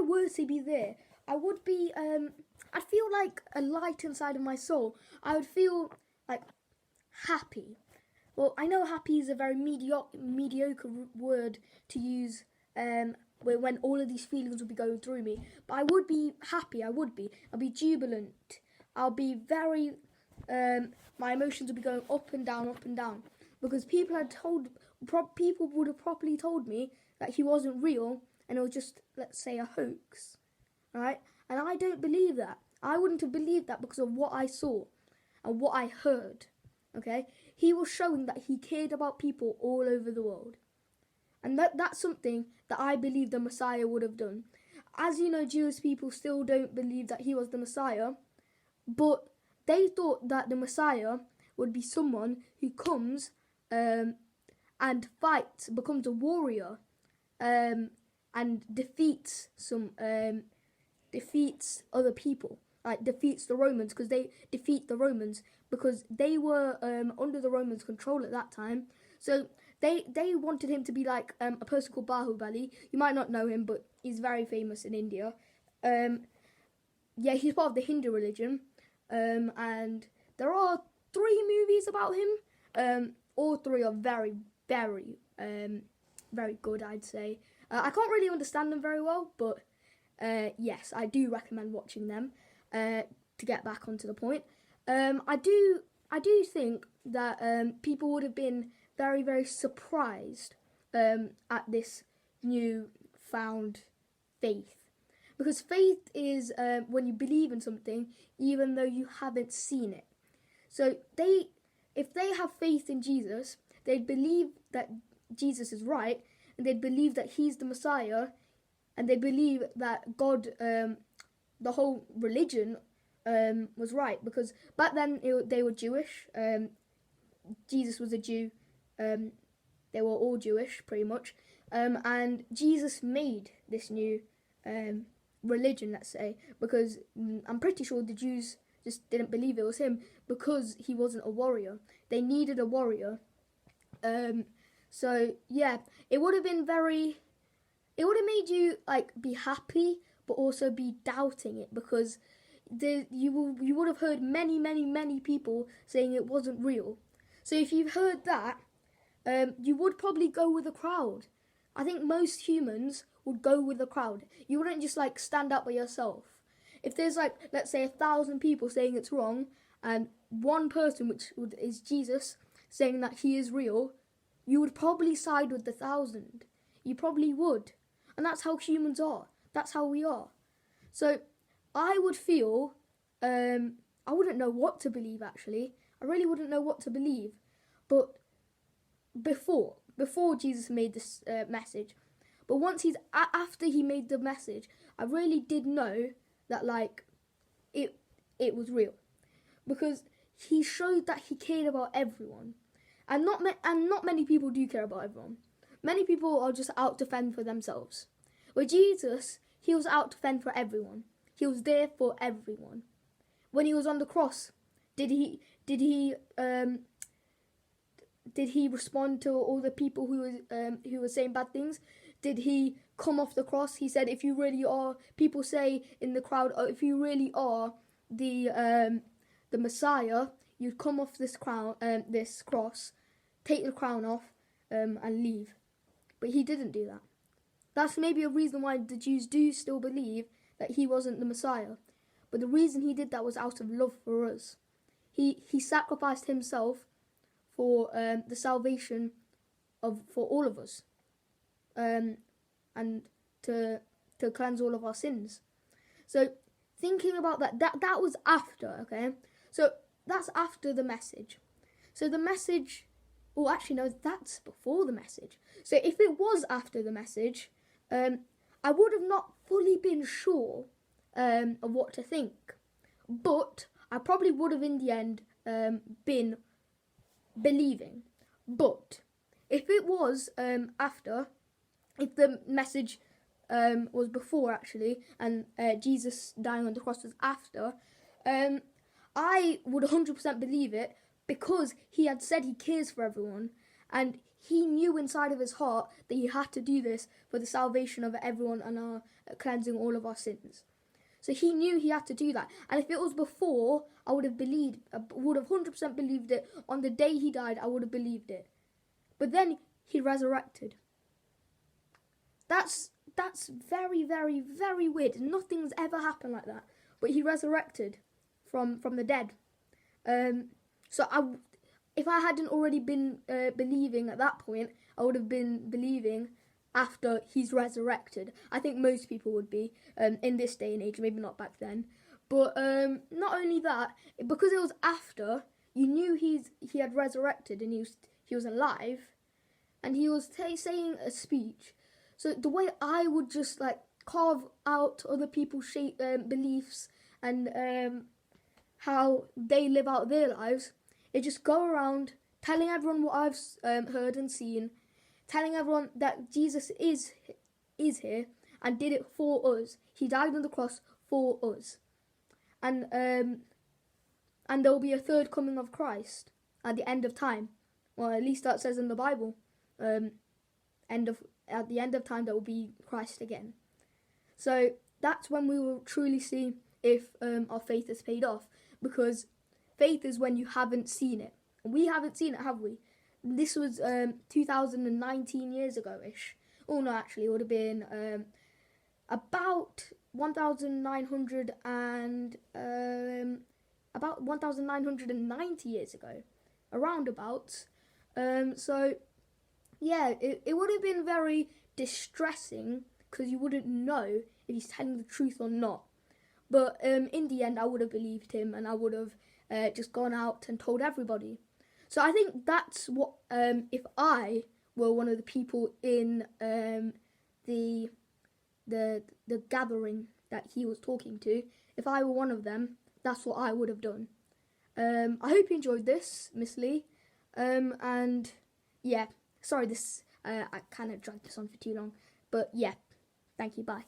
I were to be there, I would be, I'd feel like a light inside of my soul. I would feel like happy. Well, I know happy is a very mediocre word to use when all of these feelings would be going through me. But I would be happy, I'll be jubilant. I'll be very, my emotions would be going up and down. Because people would have properly told me that he wasn't real and it was just, let's say, a hoax. Right? And I don't believe that. I wouldn't have believed that because of what I saw and what I heard. Okay? He was showing that he cared about people all over the world. And that's something that I believe the Messiah would have done. As you know, Jewish people still don't believe that he was the Messiah, but they thought that the Messiah would be someone who comes and fights, becomes a warrior, and defeats other people, like defeats the Romans, because they were under the Romans' control at that time. So they wanted him to be like a person called Bahubali. You might not know him, but he's very famous in India. He's part of the Hindu religion, and there are 3 movies about him. All 3 are very, very, very good, I'd say. I can't really understand them very well, but yes, I do recommend watching them. To get back onto the point, I do think that people would have been very, very surprised at this new found faith, because faith is when you believe in something even though you haven't seen it. So if they have faith in Jesus, they'd believe that Jesus is right, and they'd believe that he's the Messiah, and they believe that God, the whole religion, was right, because back then they were Jewish. Jesus was a Jew. They were all Jewish, pretty much. And Jesus made this new religion, let's say, because I'm pretty sure the Jews just didn't believe it was him because he wasn't a warrior. They needed a warrior. So yeah, it would have been it would have made you like be happy, but also be doubting it, because you would have heard many people saying it wasn't real. So if you've heard that, you would probably go with the crowd. I think most humans would go with the crowd. You wouldn't just like stand up by yourself. If there's like, let's say 1,000 people saying it's wrong, and one person, which is Jesus, saying that he is real, you would probably side with the 1,000. You probably would. And that's how humans are. That's how we are. So I would feel, I wouldn't know what to believe, actually. I really wouldn't know what to believe. But before Jesus made this message, but after he made the message, I really did know that like it was real, because he showed that he cared about everyone, and not many people do care about everyone. Many people are just out to fend for themselves. With Jesus, he was out to fend for everyone. He was there for everyone. When he was on the cross, did he respond to all the people who were saying bad things? Did he come off the cross? He said, if you really are, people say in the crowd, oh, if you really are the Messiah, you'd come off this cross, take the crown off, and leave. But he didn't do that. That's maybe a reason why the Jews do still believe that he wasn't the Messiah. But the reason he did that was out of love for us. He sacrificed himself for the salvation for all of us, and to cleanse all of our sins. So thinking about that was after, okay? So that's after the message. So the message, actually no, that's before the message. So if it was after the message, I would have not fully been sure of what to think, but I probably would have in the end been believing. But if it was after, if the message was before actually, and Jesus dying on the cross was after, I would 100% believe it, because he had said he cares for everyone, and he knew inside of his heart that he had to do this for the salvation of everyone and our cleansing all of our sins. So he knew he had to do that. And if it was before, I would have 100% believed it. On the day he died, I would have believed it. But then he resurrected. That's very, very, very weird. Nothing's ever happened like that. But he resurrected from the dead. If I hadn't already been believing at that point, I would have been believing after he's resurrected. I think most people would be in this day and age, maybe not back then. But not only that, because it was after, you knew he had resurrected and he was alive, and he was saying a speech. So the way I would just like carve out other people's beliefs and how they live out their lives, is just go around telling everyone what I've heard and seen, telling everyone that Jesus is here and did it for us. He died on the cross for us, and there will be a third coming of Christ at the end of time. Well, at least that says in the Bible. At the end of time, there will be Christ again. So that's when we will truly see if our faith is paid off, because faith is when you haven't seen it. We haven't seen it, have we? This was 2019 years ago-ish. Oh no, actually, it would have been about 1,990 years ago, around about. So yeah, it would have been very distressing because you wouldn't know if he's telling the truth or not. But in the end, I would have believed him, and I would have just gone out and told everybody. So I think that's what, if I were one of the people in the gathering that he was talking to, if I were one of them, that's what I would have done. I hope you enjoyed this, Miss Lee. And yeah, sorry I kind of dragged this on for too long. But yeah, thank you, bye.